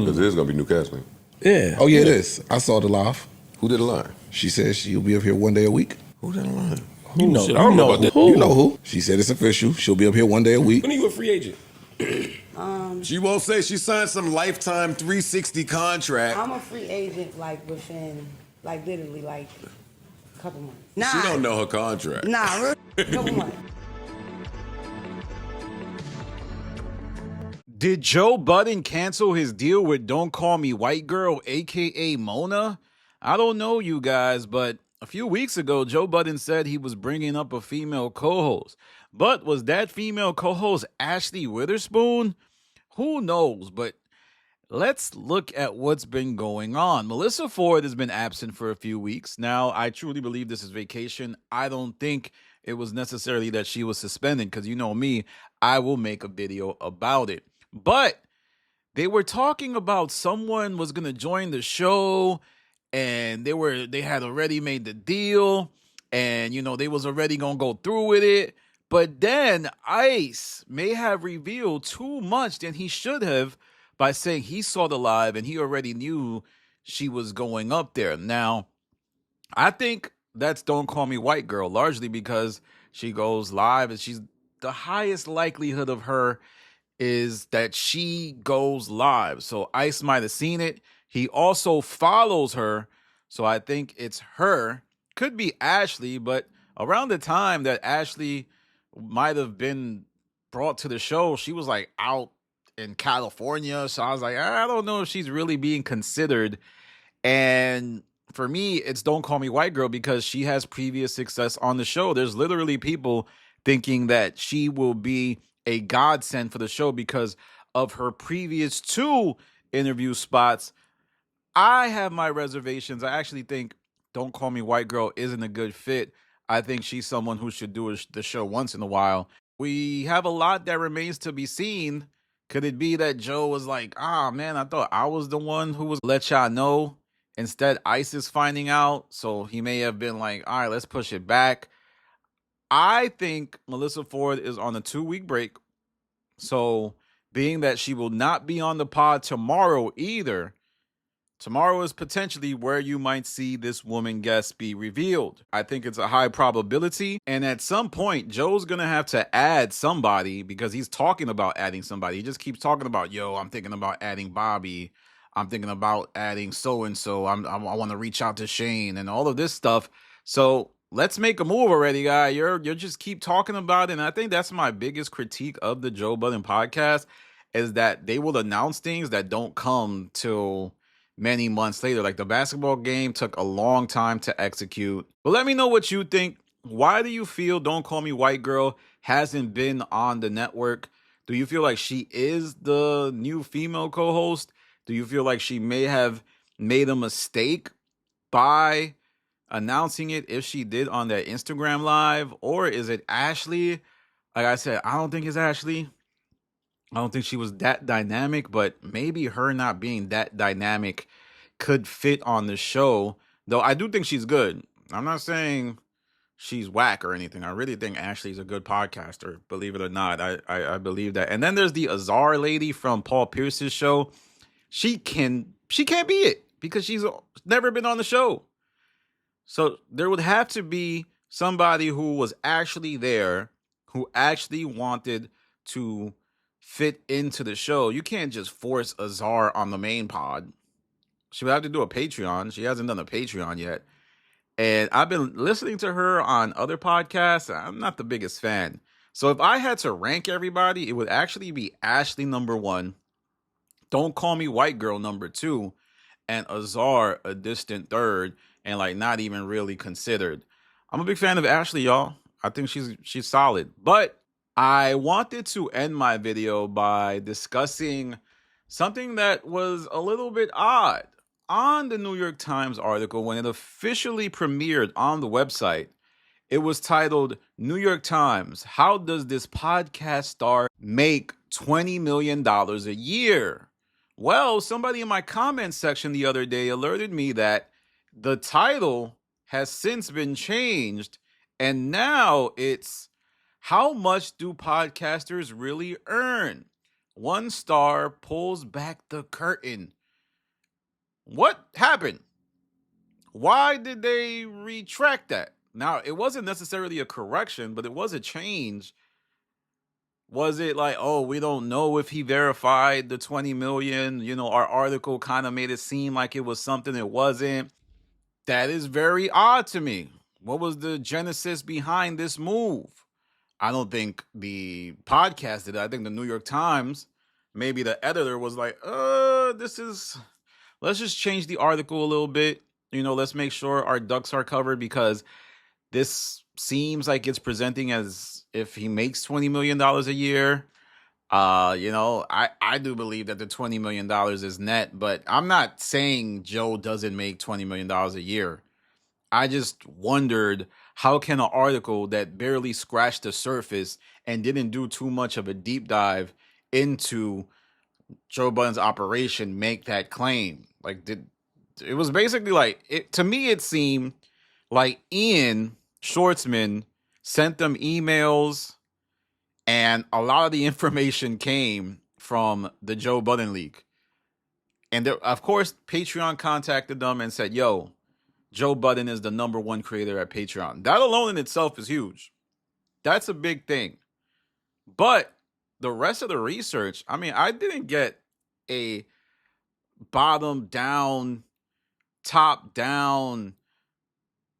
Because it is going to be new cast, man. Yeah. Oh, yeah, it is. I saw the live. Who did the line? She said she'll be up here one day a week. Who did the line? You know, Shit, I don't know about that. who. You know who. She said it's official. She'll be up here one day a week. When are you a free agent? She won't say she signed some lifetime 360 contract. I'm a free agent, like within, like literally, like a couple months. Nah, She don't know her contract. Nah, really, a couple months. Did Joe Budden cancel his deal with Don't Call Me White Girl, a.k.a. Mona? I don't know, you guys, but a few weeks ago, Joe Budden said he was bringing up a female co-host. But was that female co-host Ashley Witherspoon? Who knows, but let's look at what's been going on. Melissa Ford has been absent for a few weeks. Now, I truly believe this is vacation. I don't think it was necessarily that she was suspended because you know me, I will make a video about it. But they were talking about someone was going to join the show and they had already made the deal and, you know, they was already going to go through with it. But then Ice may have revealed too much than he should have by saying he saw the live and he already knew she was going up there. Now, I think that's Don't Call Me White Girl, largely because she goes live and she's the highest likelihood of her is that she goes live. So Ice might have seen it. He also follows her. So I think it's her. Could be Ashley, but around the time that Ashley might have been brought to the show, she was like out in California. So I was like, I don't know if she's really being considered. And for me, it's Don't Call Me White Girl because she has previous success on the show. There's literally people thinking that she will be a godsend for the show because of her previous 2 interview spots. I have my reservations. I actually think Don't Call Me White Girl isn't a good fit. I think she's someone who should do the show once in a while. We have a lot that remains to be seen. Could it be that Joe was like, man, I thought I was the one who was let y'all know. Instead, Ice is finding out. So he may have been like, all right, let's push it back. I think Melissa Ford is on a 2-week break. So being that she will not be on the pod tomorrow either, tomorrow is potentially where you might see this woman guest be revealed. I think it's a high probability. And at some point, Joe's going to have to add somebody because he's talking about adding somebody. He just keeps talking about, yo, I'm thinking about adding Bobby. I'm thinking about adding so-and-so. I want to reach out to Shane and all of this stuff. So let's make a move already, guy. You're just keep talking about it. And I think that's my biggest critique of the Joe Budden podcast is that they will announce things that don't come till many months later. Like the basketball game took a long time to execute. But let me know what you think. Why do you feel Don't Call Me White Girl hasn't been on the network? Do you feel like she is the new female co-host? Do you feel like she may have made a mistake by announcing it if she did on that Instagram live? Or is it Ashley? Like I said, I don't think it's Ashley. I don't think she was that dynamic, but maybe her not being that dynamic could fit on the show. Though I do think she's good. I'm not saying she's whack or anything. I really think Ashley's a good podcaster, believe it or not. I believe that. And then there's the Azar lady from Paul Pierce's show. She can't be it because she's never been on the show. So there would have to be somebody who was actually there, who actually wanted to fit into the show. You can't just force Azar on the main pod. She would have to do a Patreon. She hasn't done a Patreon yet. And I've been listening to her on other podcasts. I'm not the biggest fan. So if I had to rank everybody, it would actually be Ashley number 1. Don't Call Me White Girl number 2. And Azar a distant 3rd. And like not even really considered. I'm a big fan of Ashley, y'all. I think she's solid. But I wanted to end my video by discussing something that was a little bit odd. On the New York Times article, when it officially premiered on the website, it was titled, New York Times, how does this podcast star make $20 million a year? Well, somebody in my comment section the other day alerted me that the title has since been changed, and now it's how much do podcasters really earn? One star pulls back the curtain. What happened? Why did they retract that? Now, it wasn't necessarily a correction, but it was a change. Was it like, oh, we don't know if he verified the 20 million? You know, our article kind of made it seem like it was something it wasn't. That is very odd to me. What was the genesis behind this move? I don't think the podcast did it. I think the New York Times, maybe the editor was like, let's just change the article a little bit. You know, let's make sure our ducks are covered because this seems like it's presenting as if he makes $20 million a year. You know, I do believe that the $20 million is net, but I'm not saying Joe doesn't make $20 million a year. I just wondered, how can an article that barely scratched the surface and didn't do too much of a deep dive into Joe Budden's operation make that claim? Like, it was basically like, to me, it seemed like Ian Schwartzman sent them emails, and a lot of the information came from the Joe Budden leak. And of course, Patreon contacted them and said, yo, Joe Budden is the #1 creator at Patreon. That alone in itself is huge. That's a big thing. But the rest of the research, I mean, I didn't get a bottom down, top down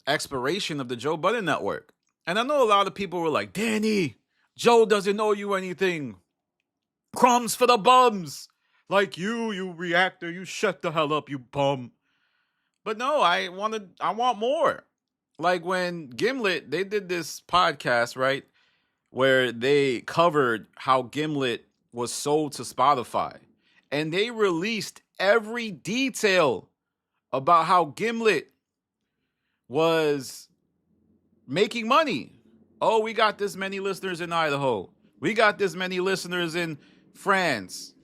exploration of the Joe Budden network. And I know a lot of people were like, Danny, Joe doesn't owe you anything. Crumbs for the bums. Like you reactor, you shut the hell up, you bum. But no, I want more. Like when Gimlet, they did this podcast, right? Where they covered how Gimlet was sold to Spotify. And they released every detail about how Gimlet was making money. Oh, we got this many listeners in Idaho. We got this many listeners in France.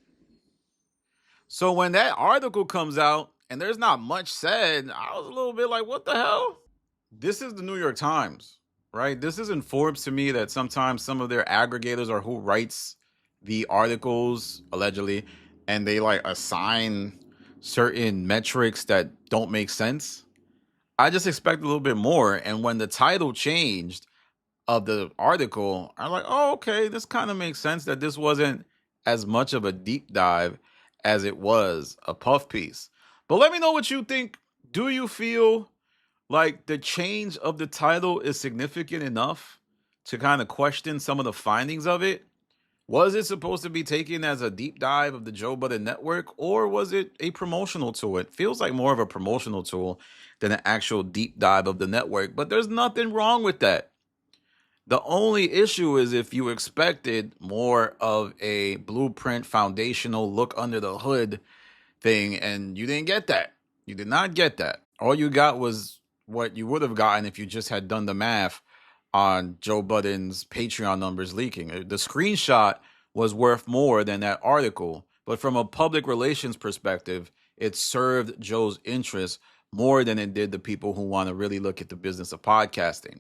So when that article comes out and there's not much said, I was a little bit like, what the hell? This is the New York Times, right? This isn't Forbes to me, that sometimes some of their aggregators are who writes the articles, allegedly, and they like assign certain metrics that don't make sense. I just expect a little bit more. And when the title changed of the article, I'm like, oh, okay, this kind of makes sense that this wasn't as much of a deep dive as it was a puff piece. But let me know what you think. Do you feel like the change of the title is significant enough to kind of question some of the findings of it? Was it supposed to be taken as a deep dive of the Joe Budden network, or was it a promotional tool? It feels like more of a promotional tool than an actual deep dive of the network, but there's nothing wrong with that. The only issue is if you expected more of a blueprint, foundational look under the hood thing, and you didn't get that. You did not get that. All you got was what you would have gotten if you just had done the math on Joe Budden's Patreon numbers leaking. The screenshot was worth more than that article, but from a public relations perspective, it served Joe's interests more than it did the people who want to really look at the business of podcasting.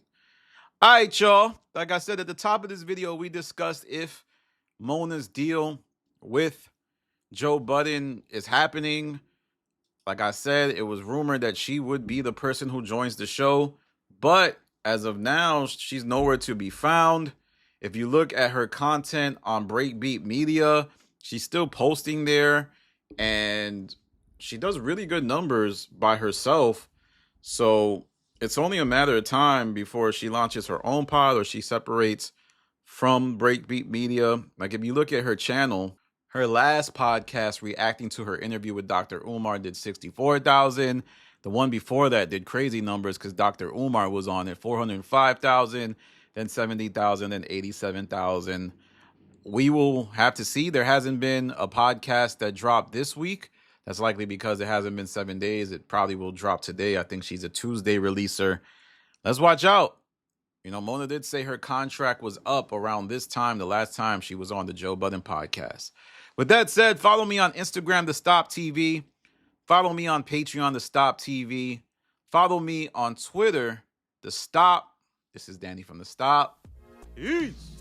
All right, y'all. Like I said at the top of this video, we discussed if Mona's deal with Joe Budden is happening. Like I said, it was rumored that she would be the person who joins the show, but as of now, she's nowhere to be found. If you look at her content on Breakbeat Media, she's still posting there, and she does really good numbers by herself. So it's only a matter of time before she launches her own pod or she separates from Breakbeat Media. Like if you look at her channel, her last podcast reacting to her interview with Dr. Umar did 64,000. The one before that did crazy numbers because Dr. Umar was on it, 405,000, then 70,000, then 87,000. We will have to see. There hasn't been a podcast that dropped this week. That's likely because it hasn't been 7 days. It probably will drop today. I think she's a Tuesday releaser. Let's watch out. You know, Mona did say her contract was up around this time, the last time she was on the Joe Budden podcast. With that said, follow me on Instagram, The Stop TV. Follow me on Patreon, The Stop TV. Follow me on Twitter, The Stop. This is Danny from The Stop. Peace.